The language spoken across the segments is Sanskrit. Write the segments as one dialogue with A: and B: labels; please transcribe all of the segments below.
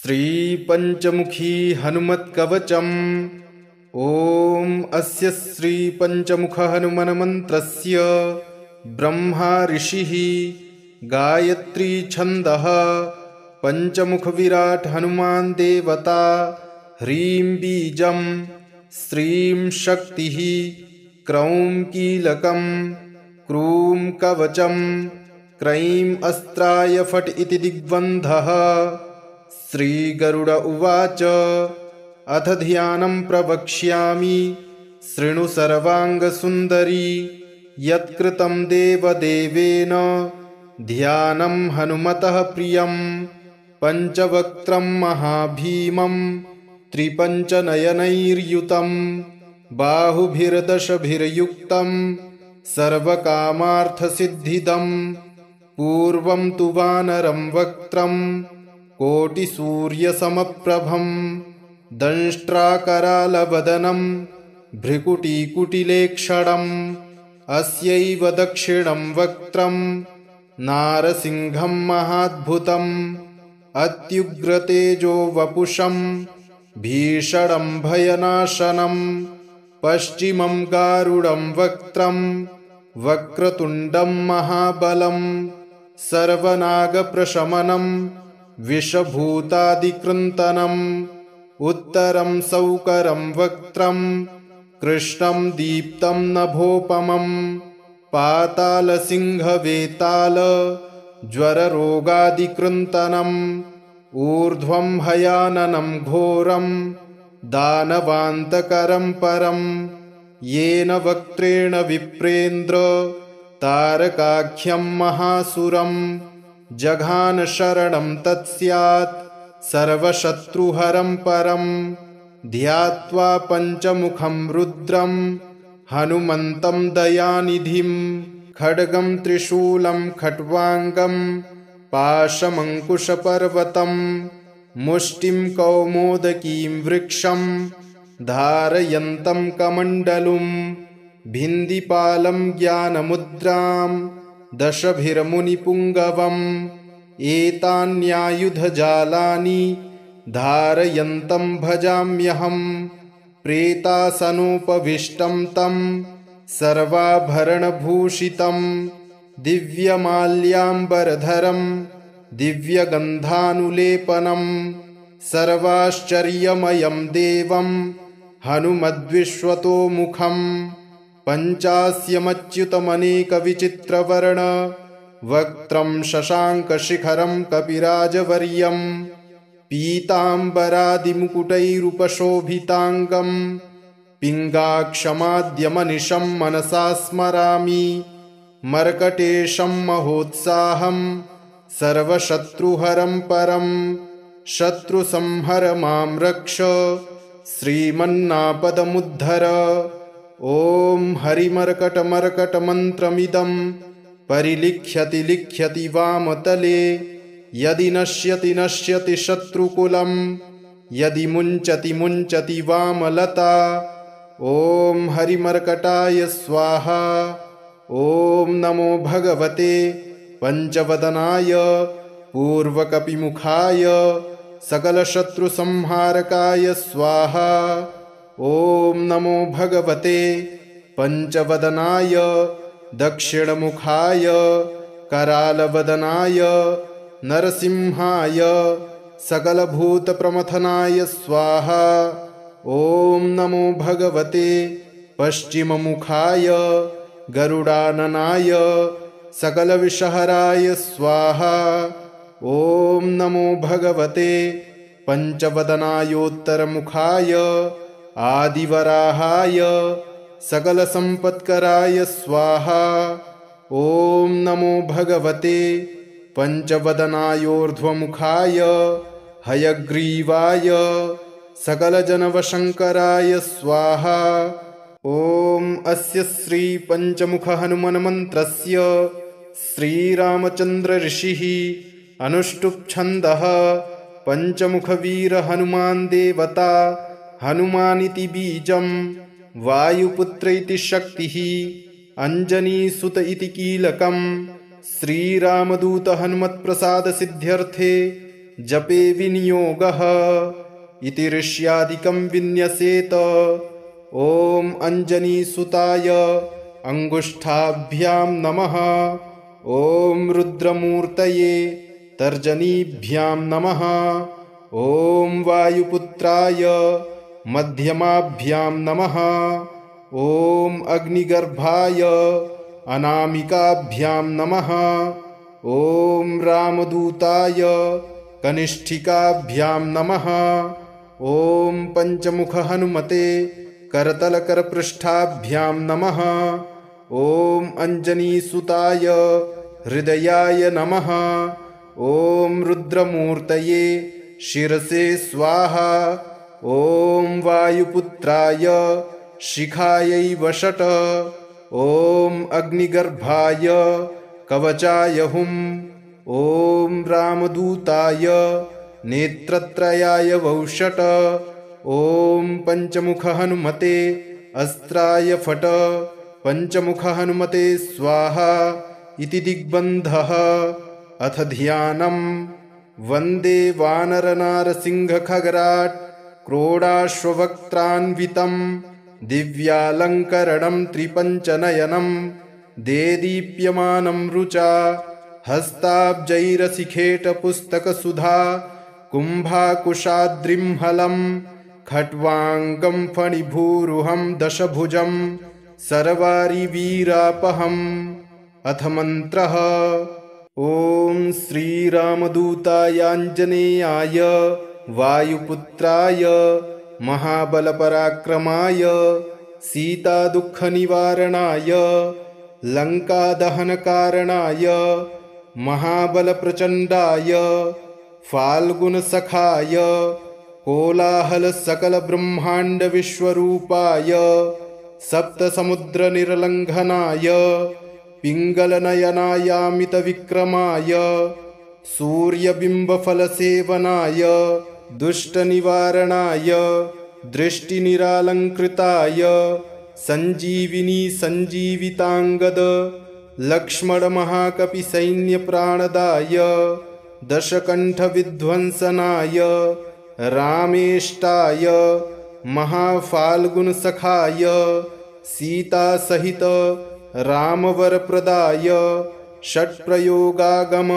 A: श्रीपञ्चमुखी हनुमत्कवचम्। ॐ अस्य श्रीपञ्चमुखहनुमन्मन्त्रस्य ब्रह्मा ऋषिः, गायत्री छन्दः, पञ्चमुखविराट् हनुमान् देवता, ह्रीं बीजं, श्रीं शक्तिः, क्रौं कीलकं, क्रूं कवचं, क्रैं अस्त्राय फट् इति दिग्बन्धः। श्रीगरुड उवाच अथ ध्यानं प्रवक्ष्यामि, शृणु सर्वाङ्गसुन्दरी। यत्कृतं देवदेवेन ध्यानं हनुमतः प्रियं, पञ्चवक्त्रं महाभीमं त्रिपञ्चनयनैर्युतं, बाहुभिर्दशभिर्युक्तं सर्वकामार्थसिद्धिदं। पूर्वं तु वानरं वक्त्रं कोटिसूर्यसमप्रभं, दंष्ट्राकरालवदनं भ्रिकुटीकुटिलेक्षणम्। अस्यैव दक्षिणं वक्त्रं नारसिंहं महाद्भुतम्, अत्युग्रतेजो वपुषं भीषणं भयनाशनं। पश्चिमं गारुडं वक्त्रं वक्रतुण्डं महाबलं, सर्वनागप्रशमनं विषभूतादिकृन्तनम्। उत्तरं सौकरं वक्त्रं कृष्णं दीप्तं नभोपमं, पातालसिंहवेताल ज्वररोगादिकृन्तनम्। ऊर्ध्वं हयाननं घोरं दानवान्तकरं परं, येन वक्त्रेण विप्रेन्द्र तारकाख्यं महासुरं। जघान शरणं तत्स्यात् सर्वशत्रुहरं परं, ध्यात्वा पञ्चमुखं रुद्रं हनुमन्तं दयानिधिं। खड्गं त्रिशूलं खट्वाङ्गं पाशमङ्कुशपर्वतं, मुष्टिं कौमोदकीं वृक्षं धारयन्तं कमण्डलुं। भिन्दिपालं ज्ञानमुद्रां दशभिर्मुनिपुङ्गवम्, एतान्यायुधजालानि धारयन्तं भजाम्यहं। प्रेतासनोपविष्टं तं सर्वाभरणभूषितं, दिव्यमाल्याम्बरधरं दिव्यगन्धानुलेपनं। सर्वाश्चर्यमयं देवं हनुमद्विश्वतोमुखं, पञ्चास्यमच्युतमनेकविचित्रवर्ण वक्त्रं शशाङ्कशिखरं कपिराजवर्यं। पीताम्बरादिमुकुटैरुपशोभिताङ्गं पिङ्गाक्षमाद्यमनिशं मनसा स्मरामि। मर्कटेशं महोत्साहं सर्वशत्रुहरं परं, शत्रुसंहर मां रक्ष श्रीमन्नापदमुद्धर। ॐ हरिमर्कटमर्कटमन्त्रमिदं परिलिख्यति लिख्यति वामतले, यदि नश्यति नश्यति शत्रुकुलं, यदि मुञ्चति मुञ्चति वामलता। ॐ हरिमर्कटाय स्वाहा। ॐ नमो भगवते पञ्चवदनाय पूर्वकपिमुखाय सकलशत्रुसंहारकाय स्वाहा। ॐ नमो भगवते पञ्चवदनाय दक्षिणमुखाय करालवदनाय नरसिंहाय सकलभूतप्रमथनाय स्वाहा। ॐ नमो भगवते पश्चिममुखाय गरुडाननाय सकलविषहराय स्वाहा। ॐ नमो भगवते पञ्चवदनायोत्तरमुखाय आदिवराहाय सकलसम्पत्कराय स्वाहा। ॐ नमो भगवते पञ्चवदनायोर्ध्वमुखाय हयग्रीवाय सकलजनवशङ्कराय स्वाहा। ॐ अस्य श्रीपञ्चमुखहनुमन्मन्त्रस्य श्रीरामचन्द्र ऋषिः अनुष्टुप्छन्दः, पञ्चमुखवीरहनुमान् देवता हनुमानिति बीजं, वायुपुत्र इति शक्तिः, अंजनीसुत इति कीलकम्। श्रीरामदूत हनुमत्प्रसाद सिद्ध्यर्थे जपे विनियोगः इति ऋष्यादिकं विन्यसेत। ॐ अञ्जनीसुताय अङ्गुष्ठाभ्यां नमः। ॐ रुद्रमूर्तये तर्जनीभ्यां नमः। ॐ वायुपुत्राय मध्यमाभ्यां नमः। ॐ अग्निगर्भाय अनामिकाभ्यां नमः। ॐ रामदूताय कनिष्ठिकाभ्यां नमः। ॐ पञ्चमुखहनुमते करतलकरपृष्ठाभ्यां नमः। ॐ अञ्जनीसुताय हृदयाय नमः। ॐ रुद्रमूर्तये शिरसे स्वाहा। ॐ वायुपुत्राय शिखायै वषट्। ॐ अग्निगर्भाय कवचाय हुम्। ॐ रामदूताय नेत्रत्रयाय वौषट्। ॐ पञ्चमुखहनुमते अस्त्राय फट्। पञ्चमुखहनुमते स्वाहा इति दिग्बन्धः। अथ ध्यानम्। वन्दे वानरनारसिंहखगराट् क्रोडाश्ववक्त्रान्वितं दिव्यालङ्करणं त्रिपञ्चनयनं देदीप्यमानं रुचा हस्ताब्जैरसिखेटपुस्तकसुधा कुम्भाकुशाद्रिंहलं खट्वाङ्गं फणिभूरुहं दशभुजं सर्वारिवीरापहम्। अथ मन्त्रः। ॐ श्रीरामदूतायाञ्जनेयाय वायुपुत्राय महाबलपराक्रमाय सीतादुःखनिवारणाय लङ्कादहनकारणाय महाबलप्रचण्डाय फाल्गुनसखाय कोलाहलसकलब्रह्माण्डविश्वरूपाय सप्तसमुद्रनिर्लङ्घनाय पिङ्गलनयनायामितविक्रमाय सूर्यबिम्बफलसेवनाय दुष्टनिवारणाय दृष्टिनिरालङ्कृताय सञ्जीविनी सञ्जीविताङ्गद लक्ष्मणमहाकपिसैन्यप्राणदाय दशकण्ठविध्वंसनाय रामेष्टाय महाफाल्गुनसखाय सीतासहित रामवरप्रदाय षट्प्रयोगागम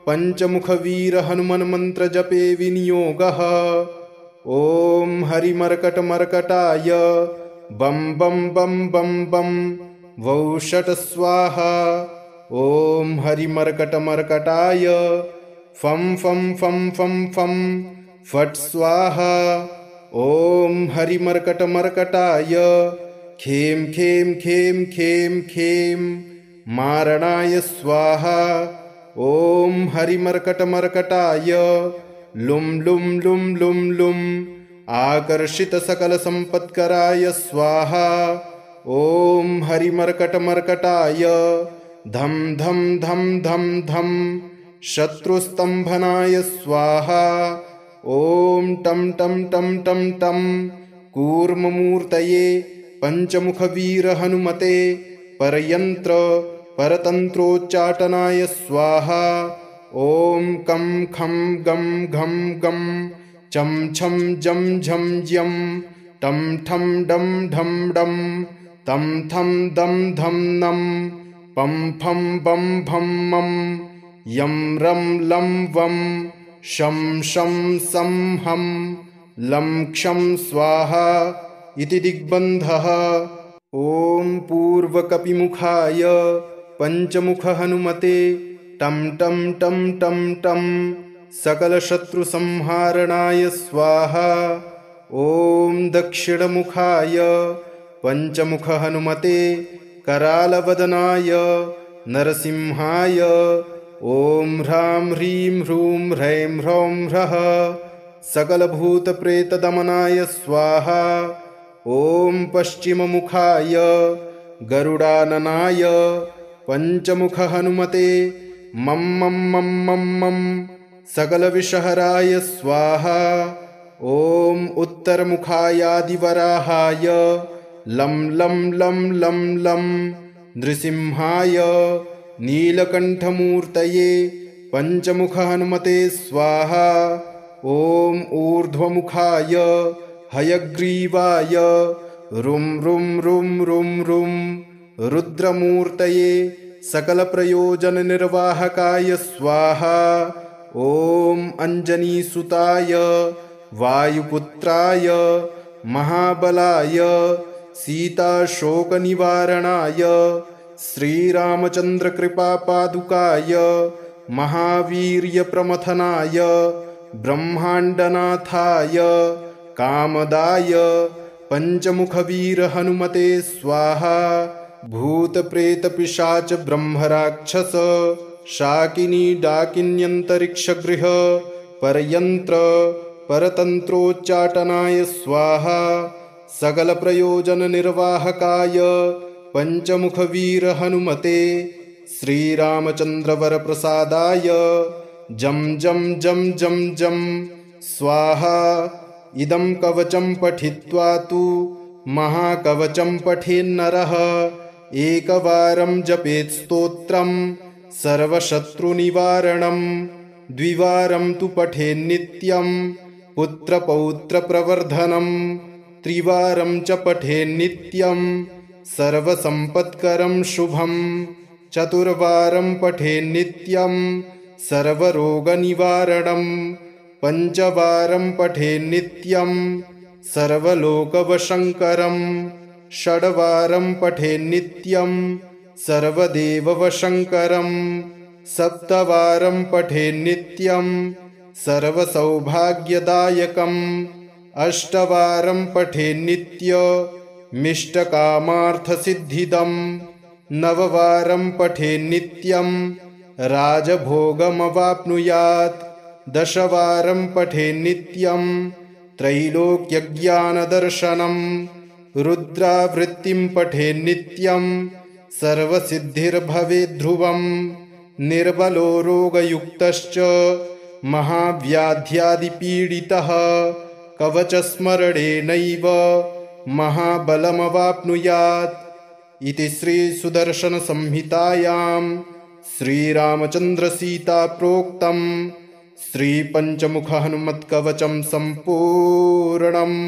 A: पञ्चमुखवीरहनुमन्मन्त्रजपे विनियोगः। ॐ हरिमर्कटमर्कटाय बं बं बं बं बं वौषट् स्वाहा। ॐ हरिमर्कटमर्कटाय फं फं फं फं फं फट् स्वाहा। ॐ हरिमर्कटमर्कटाय खें खें खें खें खें मारणाय स्वाहा। ॐ हरिमर्कटमर्कटाय लुं लुं लुं लुं लुं आकर्षितसकलसम्पत्कराय स्वाहा। ॐ हरिमर्कटमर्कटाय धं धं धं धं धं शत्रुस्तम्भनाय स्वाहा। ॐ टं टं टं टं टं कूर्ममूर्तये पञ्चमुखवीरहनुमते परयन्त्र परतन्त्रोच्चाटनाय स्वाहा। ॐ कं खं गं घं गं चं छं जं झं यं टं ठं डं ढं डं तं थं दं धं नं पं फं बं भं मं यं रं लं वं शं शं सं हं लं क्षं स्वाहा इति दिग्बन्धः। ॐ पूर्वकपिमुखाय पञ्चमुखहनुमते टं टं टं टं टं सकलशत्रुसंहारणाय स्वाहा। ॐ दक्षिणमुखाय पञ्चमुखहनुमते करालवदनाय नरसिंहाय ॐ ह्रां ह्रीं ह्रूं ह्रैं ह्रौं ह्रः सकलभूतप्रेतदमनाय स्वाहा। ॐ पश्चिममुखाय गरुडाननाय पञ्चमुखहनुमते मं मं मं मं मं सकलविषहराय स्वाहा। ॐ उत्तरमुखायादिवराहाय लं लं लं लं लं नृसिंहाय नीलकण्ठमूर्तये पंचमुख हनुमते स्वाहा। ॐ ऊर्ध्वमुखाय हयग्रीवाय रुं रुं रुं रुं रुं रुद्रमूर्तये सकलप्रयोजननिर्वाहकाय स्वाहा। ॐ अञ्जनीसुताय वायुपुत्राय महाबलाय सीताशोकनिवारणाय श्रीरामचन्द्रकृपापादुकाय महावीर्यप्रमथनाय ब्रह्माण्डनाथाय कामदाय पंचमुखवीरहनुमते स्वाहा। भूतप्रेतपिशाच ब्रह्मराक्षस शाकिनी डाकिन्यन्तरिक्षगृह परयन्त्र परतन्त्रोच्चाटनाय स्वाहा। सकलप्रयोजननिर्वाहकाय पंचमुखवीरहनुमते श्रीरामचन्द्रवरप्रसादाय जं जं जं जं जं स्वाहा। इदं कवचं पठित्वा तु महाकवचं पठेन्नरः एकवारं जपेत् स्तोत्रं सर्वशत्रुनिवारणं द्विवारं तु पठेन्नित्यं पुत्रपौत्रप्रवर्धनं त्रिवारं च पठेन्नित्यं सर्वसम्पत्करं शुभं चतुर्वारं पठेन्नित्यं सर्वरोगनिवारणं पंचवारं पठेन्नित्यं सर्वलोकवशङ्करं षड्वारं पठेन्नित्यं सर्वदेववशङ्करं सप्तवारं पठेन्नित्यं सर्वसौभाग्यदायकं अष्टवारं पठेन्नित्यमिष्टकामार्थसिद्धिदं नववारं पठेन्नित्यं राजभोगमवाप्नुयात् दशवारं पठेन्नित्यं त्रैलोक्यज्ञानदर्शनं रुद्रावृत्तिं पठेन्नित्यं सर्वसिद्धिर्भवेद्ध्रुवं निर्बलो रोगयुक्तश्च महाव्याध्यादिपीडितः कवचस्मरणेनैव महाबलमवाप्नुयात्। इति श्रीसुदर्शनसंहितायां श्रीरामचन्द्रसीताप्रोक्तं श्रीपञ्चमुखहनुमत्कवचं सम्पूर्णम्।